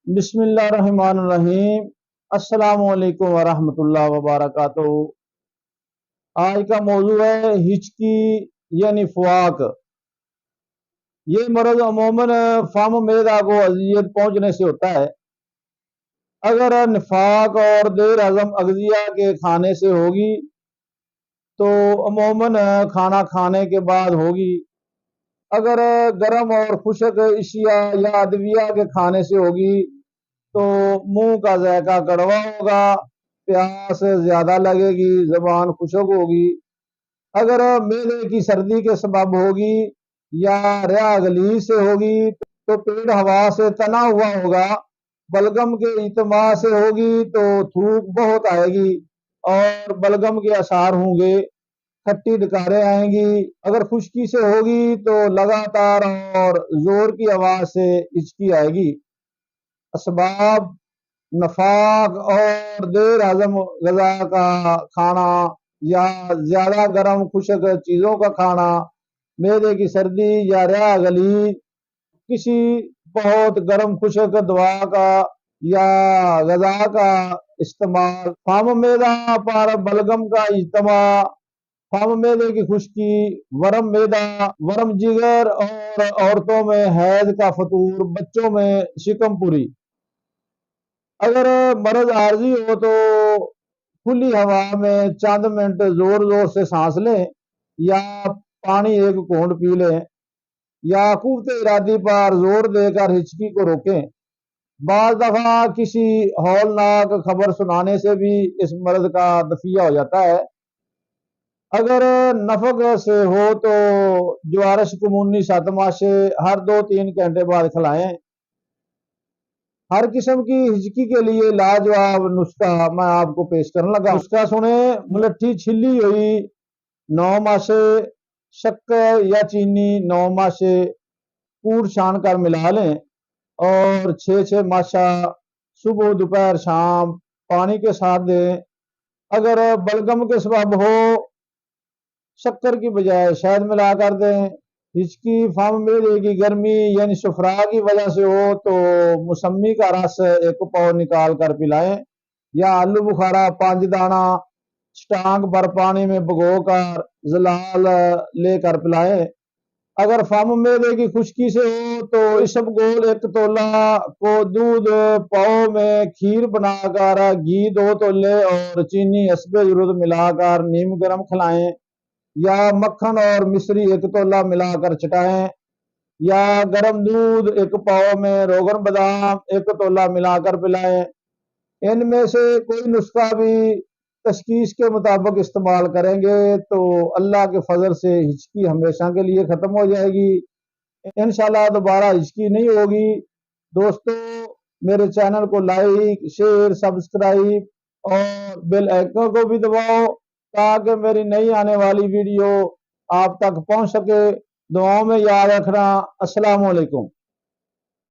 بسم اللہ الرحمن الرحیم۔ السلام علیکم ورحمۃ اللہ وبرکاتہ۔ آج کا موضوع ہے ہچکی یعنی فواک۔ یہ مرض عموماً فم معدہ کو اذیت پہنچنے سے ہوتا ہے۔ اگر نفاق اور دیر ہضم اغذیہ کے کھانے سے ہوگی تو عموماً کھانا کھانے کے بعد ہوگی۔ اگر گرم اور خشک اشیاء یا ادویہ کے کھانے سے ہوگی تو منہ کا ذائقہ کڑوا ہوگا، پیاس زیادہ لگے گی، زبان خشک ہوگی۔ اگر معدے کی سردی کے سبب ہوگی یا ریا غلیظ سے ہوگی تو پیٹ ہوا سے تنا ہوا ہوگا۔ بلغم کے اجتماع سے ہوگی تو تھوک بہت آئے گی اور بلغم کے آثار ہوں گے، کھٹی ڈکاریں آئیں گی۔ اگر خشکی سے ہوگی تو لگاتار اور زور کی آواز سے ہچکی آئے گی۔ اسباب: نفاق اور دیر ہضم غذا کا کھانا یا زیادہ گرم خشک چیزوں کا کھانا، معدے کی سردی یا ریا غلیظ، کسی بہت گرم خشک دوا کا یا غذا کا استعمال، فم معدہ پر بلغم کا اجتماع، فم معدے کی خشکی، ورم معدہ، ورم جگر اور عورتوں میں حیض کا فطور، بچوں میں شکم پوری۔ اگر مرض عارضی ہو تو کھلی ہوا میں چند منٹ زور زور سے سانس لیں یا پانی ایک گھونٹ پی لیں یا قوت ارادی پر زور دے کر ہچکی کو روکیں۔ بعض دفعہ کسی ہولناک خبر سنانے سے بھی اس مرض کا دفیہ ہو جاتا ہے۔ اگر نفق سے ہو تو جوارش کمونی 7 ماشے ہر 2-3 گھنٹے بعد کھلائیں۔ ہر قسم کی ہچکی کے لیے لاجواب نسخہ میں آپ کو پیش کرنے لگا۔ نسخہ سنیں: ملٹھی چھلی ہوئی 9 ماشے، شکر یا چینی 9 ماشے کوٹ چھان کر ملا لیں اور 6 ماشا صبح دوپہر شام پانی کے ساتھ دیں۔ اگر بلغم کے سبب ہو شکر کی بجائے شہد ملا کر دیں۔ ہچکی فم معدے کی گرمی یعنی صفرا کی وجہ سے ہو تو موسمی کا رس 1 پاؤ نکال کر پلائیں یا آلو بخارا 5 دانہ چٹانگ پر پانی میں بھگو کر زلال لے کر پلائیں۔ اگر فم معدے کی خشکی سے ہو تو اسبگول 1 تولہ کو دودھ پاؤ میں کھیر بنا کر گھی 2 تولے اور چینی حسب ضرورت ملا کر نیم گرم کھلائیں یا مکھن اور مصری 1 تولہ ملا کر چٹائیں یا گرم دودھ 1 پاؤ میں روغن بادام 1 تولہ ملا کر پلائیں۔ ان میں سے کوئی نسخہ بھی تشخیص کے مطابق استعمال کریں گے تو اللہ کے فضل سے ہچکی ہمیشہ کے لیے ختم ہو جائے گی۔ انشاءاللہ دوبارہ ہچکی نہیں ہوگی۔ دوستو، میرے چینل کو لائک، شیئر، سبسکرائب اور بیل آئیکن کو بھی دباؤ تاکہ میری نئی آنے والی ویڈیو آپ تک پہنچ سکے۔ دعاؤں میں یاد رکھنا۔ السلام علیکم۔